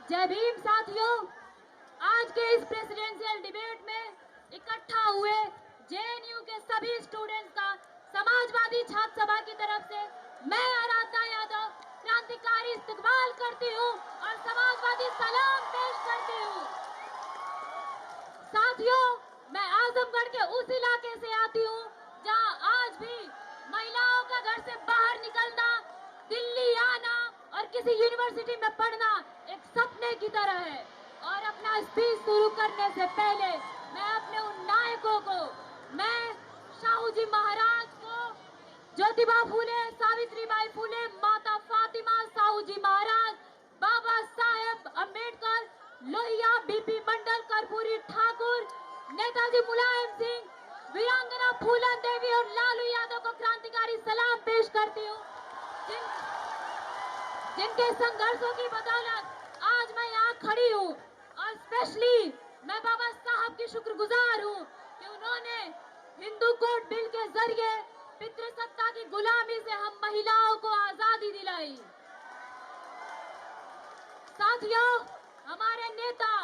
जय भीम साथियों, आज के इस प्रेसिडेंशियल डिबेट में इकट्ठा हुए जेएनयू के सभी स्टूडेंट्स का समाजवादी छात्र सभा की तरफ से मैं आराधना यादव क्रांतिकारी इस्तकबाल करती हूँ और समाजवादी सलाम पेश करती हूँ। साथियों, मैं आजमगढ़ के उस इलाके से आती हूँ जहाँ आज भी महिलाओं का घर से बाहर निकलना, दिल्ली आना और किसी यूनिवर्सिटी में पढ़ना एक सपने की तरह है। और अपना स्पीच शुरू करने से पहले मैं अपने उन नायकों को, मैं शाहू जी महाराज को, ज्योतिबा फूले, सावित्रीबाई फूले, माता फातिमा, शाहू जी महाराज, बाबा साहेब अम्बेडकर, लोहिया, बीपी मंडल, कर्पूरी ठाकुर, नेताजी मुलायम सिंह, वीरांगना फूलन देवी और लालू यादव को क्रांतिकारी सलाम पेश करती हूँ, जिनके संघर्षों की बदौलत आज मैं यहाँ खड़ी हूँ। और स्पेशली मैं बाबा साहब की शुक्रगुजार हूँ कि उन्होंने हिंदू कोड बिल के जरिए पितृसत्ता की गुलामी से हम महिलाओं को आजादी दिलाई। साथियों, हमारे नेता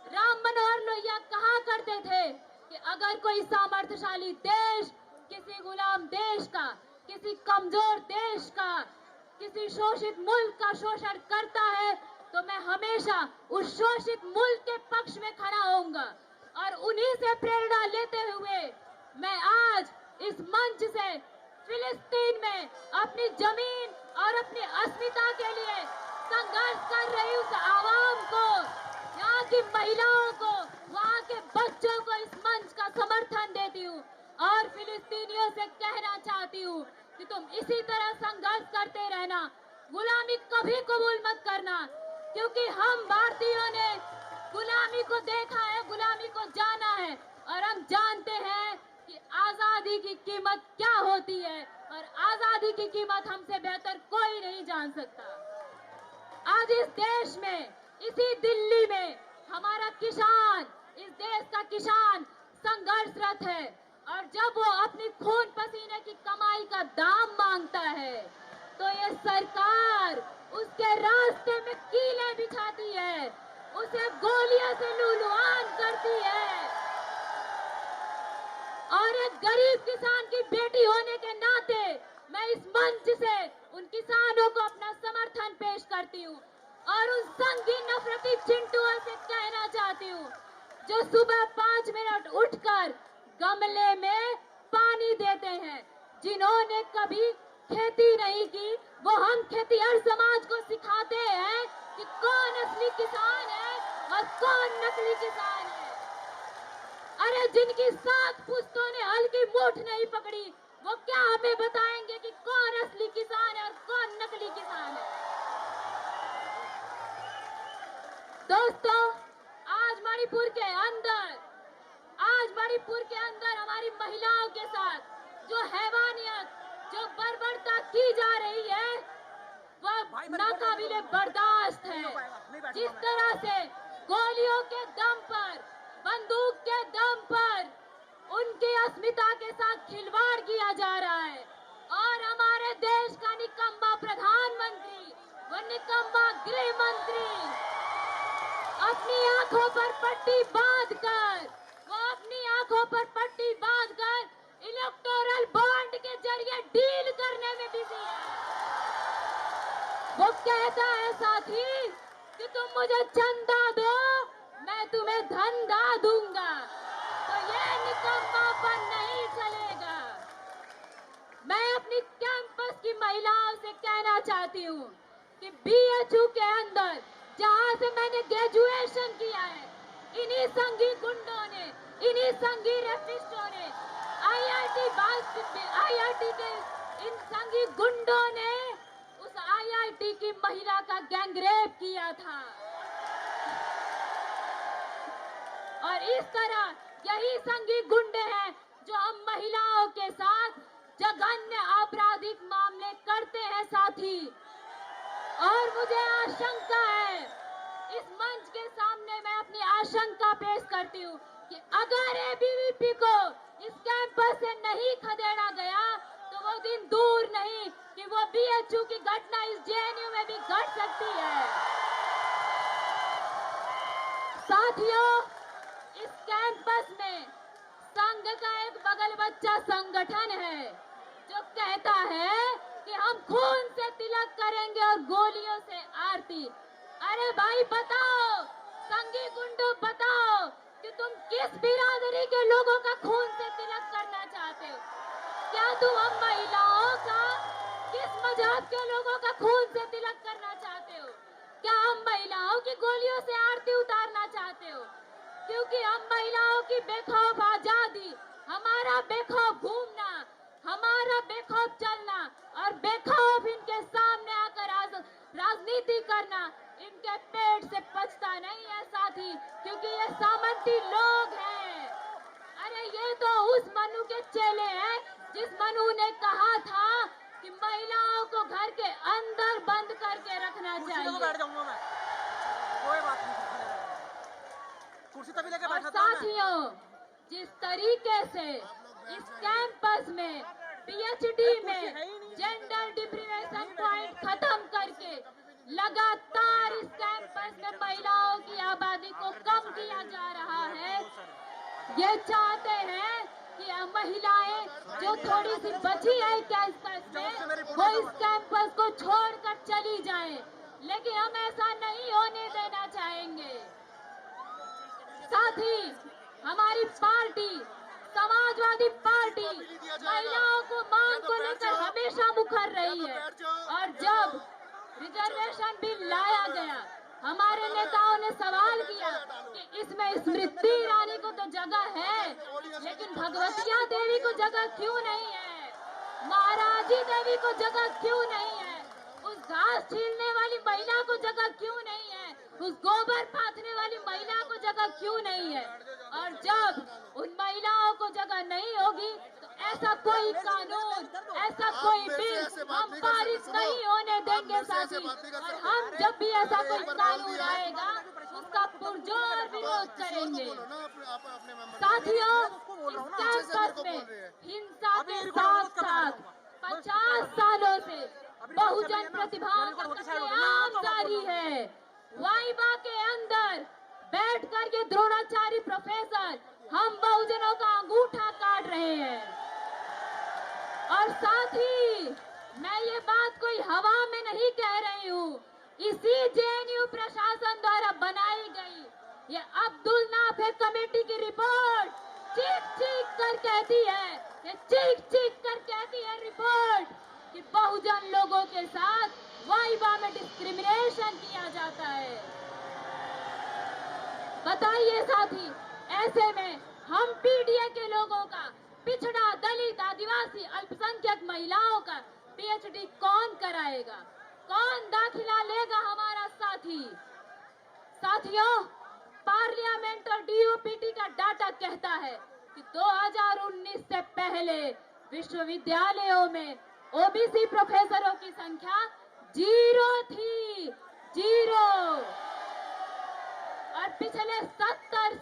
राम मनोहर लोहिया कहा करते थे कि अगर कोई सामर्थ्यशाली देश किसी गुलाम देश का, किसी कमजोर देश का, किसी शोषित मुल्क का शोषण करता है तो मैं हमेशा उस शोषित मुल्क के पक्ष में खड़ा होऊंगा। और उन्हीं से प्रेरणा लेते हुए मैं आज इस मंच से फिलिस्तीन में अपनी जमीन और अपनी अस्मिता के लिए संघर्ष कर रही उस आवाम को, यहाँ की महिलाओं को, वहाँ के बच्चों को इस मंच का समर्थन देती हूँ और फिलिस्तीनियों से कहना चाहती हूँ कि तुम इसी तरह संघर्ष करते रहना, गुलामी कभी कबूल मत करना, क्योंकि हम भारतीयों ने गुलामी को देखा है, गुलामी को जाना है और हम जानते हैं कि आजादी की कीमत क्या होती है और आजादी की कीमत हमसे बेहतर कोई नहीं जान सकता। आज इस देश में, इसी दिल्ली में हमारा किसान, इस देश का किसान संघर्षरत है और जब वो अपनी खून पसीने की कमाई का दाम मांगता है तो ये सरकार उसके रास्ते में कीलें बिछाती है, उसे गोलियों से लूलुआन करती है। और एक गरीब किसान की बेटी होने के नाते मैं इस मंच से उन किसानों को अपना समर्थन पेश करती हूँ और उन संघी नफरती चिंटुओं से कहना चाहती हूँ जो सुबह 5 मिनट उठकर गमले में पानी देते हैं, जिन्होंने कभी खेती नहीं की, वो हम खेतिहर समाज को सिखाते हैं कि कौन असली किसान है और कौन नकली किसान है। अरे जिनकी 7 पुश्तों ने हल की मूठ नहीं पकड़ी, वो क्या हमें बताएंगे कि कौन असली किसान है और कौन नकली किसान है। दोस्तों, आज मणिपुर के अंदर हमारी महिलाओं के साथ जो हैवानियत, जो बर्बरता की जा रही है वह नाकाबिले बर्दाश्त है। जिस तरह से गोलियों के दम पर, बंदूक के दम पर उनकी अस्मिता के साथ खिलवाड़ किया जा रहा है और हमारे देश का निकम्मा प्रधानमंत्री, वो निकम्मा गृह मंत्री अपनी आंखों पर पट्टी बांधकर इलेक्टोरल बॉन्ड के जरिए डील करने में बिजी है। वो कहता है साथी कि तुम मुझे चंदा दो, मैं तुम्हें धंधा दूंगा, तो ये निकम्मापन नहीं चलेगा। मैं अपनी कैंपस की महिलाओं से कहना चाहती हूँ कि बीएचयू के अंदर जहाँ से मैंने ग्रेजुएशन किया है, इन्हीं संघी गुंडों ने, इन्हीं संघी रेपिस्टों ने, आईआईटी के इन संघी गुंडों ने उस आईआईटी की महिला का गैंगरेप किया था। और इस तरह यही संघी गुंडे हैं जो हम महिलाओं के साथ जघन्य आपराधिक मामले करते हैं साथी। और मुझे आशंका है, इस मंच के सामने मैं अपनी आशंका पेश करती हूँ कि अगर एबीवीपी को इस कैंपस से नहीं खदेड़ा गया तो वो दिन दूर नहीं कि वो बीएचयू की घटना इस जेएनयू में भी घट सकती है। साथियों, इस कैंपस में संघ का एक बगल बच्चा संगठन है जो कहता है कि हम खून से तिलक करेंगे और गोलियों से आरती। अरे भाई बताओ, संघी गुंडों बताओ कि तुम किस बिरादरी के लोगों का खून से तिलक करना चाहते हो? क्या तुम हम महिलाओं का, किस मजहब के लोगों का खून से तिलक करना चाहते हो? क्या हम महिलाओं की गोलियों से आरती उतारना चाहते हो? क्योंकि हम महिलाओं की बेखौफ आजादी, हमारा बेखौफ घूमना, हमारा बेखौफ चलना और बेखौफ इनके सामने आकर राजनीति करना इनके पेट से पचता नहीं है साथी, क्योंकि ये सामंती लोग हैं। अरे ये तो उस मनु के चेले हैं जिस मनु ने कहा था कि महिलाओं को घर के अंदर बंद करके रखना चाहिए। बैठ जाऊंगा मैं, कोई बात नहीं। कुर्सी तभी लेके बैठा था। साथियों, जिस तरीके से इस कैंपस में पीएचडी में जेंडर डिप्रिवेशन पॉइंट खत्म करके लगातार इस कैंपस में महिलाओं की आबादी को कम किया जा रहा है, ये चाहते हैं कि महिलाएं जो थोड़ी सी बची है कैंपस में वो इस कैंपस को छोड़कर चली जाएं, लेकिन हम ऐसा नहीं होने देना चाहेंगे। साथ ही हमारी पार्टी समाजवादी पार्टी महिलाओं को मांग को लेकर हमेशा मुखर रही है, और जब रिजर्वेशन बिल लाया गया हमारे नेताओं ने सवाल किया कि इसमें स्मृति ईरानी को तो जगह है, लेकिन भगवतिया देवी को जगह क्यों नहीं है, महाराजी देवी को जगह क्यों नहीं है, उस घास छीलने वाली महिला को जगह क्यों नहीं है, उस गोबर पाथने वाली महिला को जगह क्यों नहीं है। और जब उन महिलाओं को जगह नहीं होगी तो ऐसा कोई कानून, ऐसा कोई बिल हम पारित नहीं होने देंगे साथी। और हम जब भी ऐसा कोई कानून आएगा उसका पुरजोर विरोध करेंगे। साथियों, इस कैंपस में हिंसा के साथ साथ 50 सालों से बहुजन प्रतिभाओं का कत्लेआम जारी है। वाइबा के अंदर बैठ कर के द्रोणाचार्य प्रोफेसर हम बहुजनों का अंगूठा काट रहे हैं। और साथ ही मैं ये बात कोई हवा में नहीं कह रही हूँ, इसी जेएनयू प्रशासन द्वारा बनाई गई ये अब्दुल नाफे कमेटी की रिपोर्ट चीख चीख कर कहती है, ये चीख चीख कर कहती है रिपोर्ट कि बहुजन लोगों के साथ वाइबा में डिस्क्रिमिनेशन किया जाता है। बताइए साथी, ऐसे में हम पीडीए के लोगों का, पिछड़ा, दलित, आदिवासी, अल्पसंख्यक महिलाओं का पीएचडी कौन कराएगा, कौन दाखिला लेगा हमारा साथी? साथियों, पार्लियामेंट और डीओपीटी का डाटा कहता है कि 2019 से पहले विश्वविद्यालयों में ओबीसी प्रोफेसरों की संख्या 0 थी, 0। और पिछले 70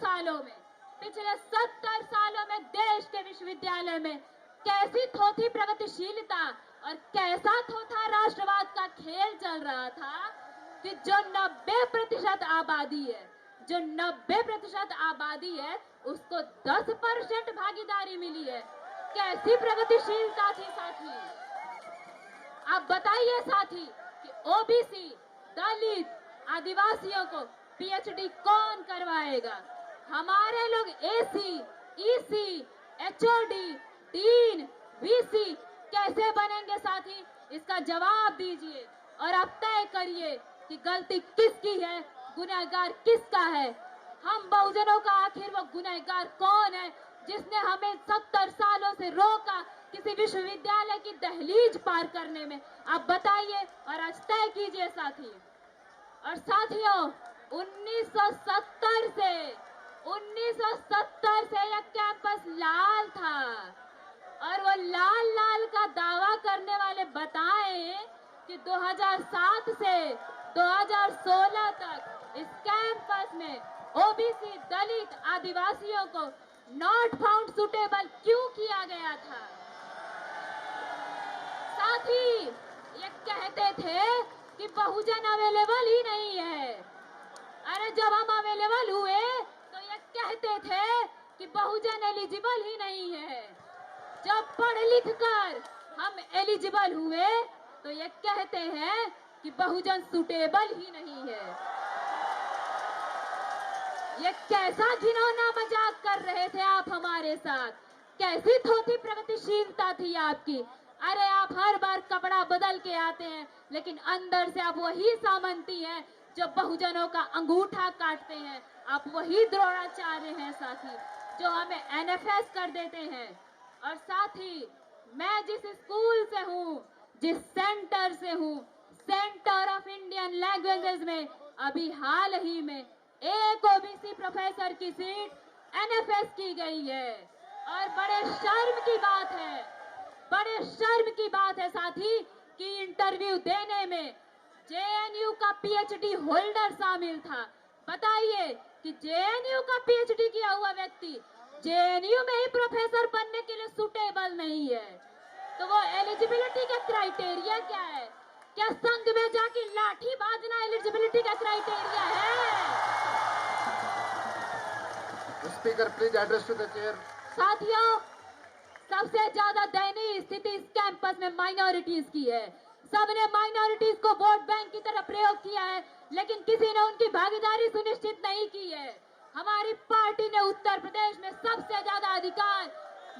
सालों में देश के विश्वविद्यालय में कैसी थोथी प्रगतिशीलता और कैसा थोथा राष्ट्रवाद का खेल चल रहा था कि जो 90% आबादी है उसको 10% भागीदारी मिली है। कैसी प्रगतिशीलता थी साथी? आप बताइए साथी कि ओबीसी, दलित, आदिवासियों को पीएचडी कौन करवाएगा? हमारे लोग AC, EC, HOD, dean, VC कैसे बनेंगे साथी? इसका जवाब दीजिए और आप तय करिए कि गलती किसकी है, गुनहगार किसका है। हम बहुजनों का आखिर वो गुनहगार कौन है जिसने हमें 70 सालों से रोका किसी विश्वविद्यालय की दहलीज पार करने में? आप बताइए और आज तय कीजिए साथी। और साथियों, 1970 से यह कैंपस लाल था, और वो लाल का दावा करने वाले बताएं कि 2007 से 2016 तक इस कैंपस में ओबीसी, दलित, आदिवासियों को नॉट फाउंड सुटेबल क्यों किया गया था? साथ ही ये कहते थे कि बहुजन अवेलेबल ही नहीं है। अरे जब हम अवेलेबल हुए कहते थे कि बहुजन एलिजिबल ही नहीं है। जब पढ़ लिख कर हम एलिजिबल हुए तो ये कहते हैं कि बहुजन सुटेबल ही नहीं है। ये कैसा घिनौना मजाक कर रहे थे आप हमारे साथ, कैसी थोथी प्रगतिशीलता थी आपकी। अरे आप हर बार कपड़ा बदल के आते हैं लेकिन अंदर से आप वही सामंती हैं जो बहुजनों का अंगूठा काटते हैं। आप वही द्रोणाचार्य हैं साथी जो हमें एनएफएस कर देते हैं। और साथी मैं जिस स्कूल से हूँ, जिस सेंटर से हूँ, सेंटर ऑफ इंडियन लैंग्वेजेस में अभी हाल ही में एक ओबीसी प्रोफेसर की सीट एनएफएस की गई है। और बड़े शर्म की बात है, बड़े शर्म की बात है साथी कि इंटरव्यू देने में जेएनयू का पीएचडी होल्डर शामिल था। बताइए कि जेएनयू का पीएचडी किया हुआ व्यक्ति जेएनयू में ही प्रोफेसर बनने के लिए सुटेबल नहीं है, तो वो एलिजिबिलिटी का क्राइटेरिया क्या है? क्या संघ में जाके लाठी बाजना एलिजिबिलिटी का क्राइटेरिया है? Speaker please address to the chair. साथियों, सबसे ज्यादा दयनीय स्थिति इस कैंपस में माइनॉरिटीज की है। सबने माइनॉरिटीज को वोट बैंक की तरह प्रयोग किया है लेकिन किसी ने उनकी भागीदारी सुनिश्चित नहीं की है। हमारी पार्टी ने उत्तर प्रदेश में सबसे ज्यादा अधिकार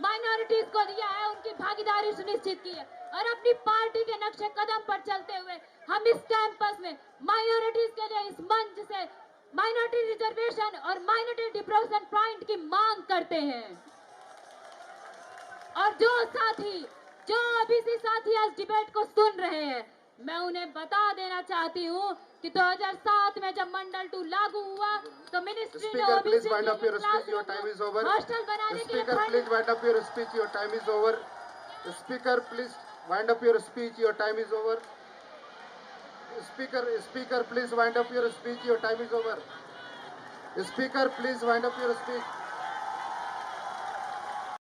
माइनॉरिटीज को दिया है, उनकी भागीदारी सुनिश्चित की है। और अपनी पार्टी के नक्शे कदम पर चलते हुए हम इस कैंपस में माइनॉरिटीज के लिए इस मंच से माइनॉरिटी रिजर्वेशन और माइनॉरिटी डिप्रोशन पॉइंट की मांग करते हैं। और जो ओबीसी साथी आज डिबेट को सुन रहे हैं, मैं उन्हें बता देना चाहती हूँ कि 2007 में जब मंडल 2 लागू हुआ तो मिनिस्ट्री ने Speaker, please OBC wind up your speech. Your time is over. Hostel बनाने के लिए Speaker, fund please wind up your speech. Your time is over. Speaker, please wind up your speech. Your time is over. Speaker, please wind up your speech. Your time is over. Speaker, please wind up your speech.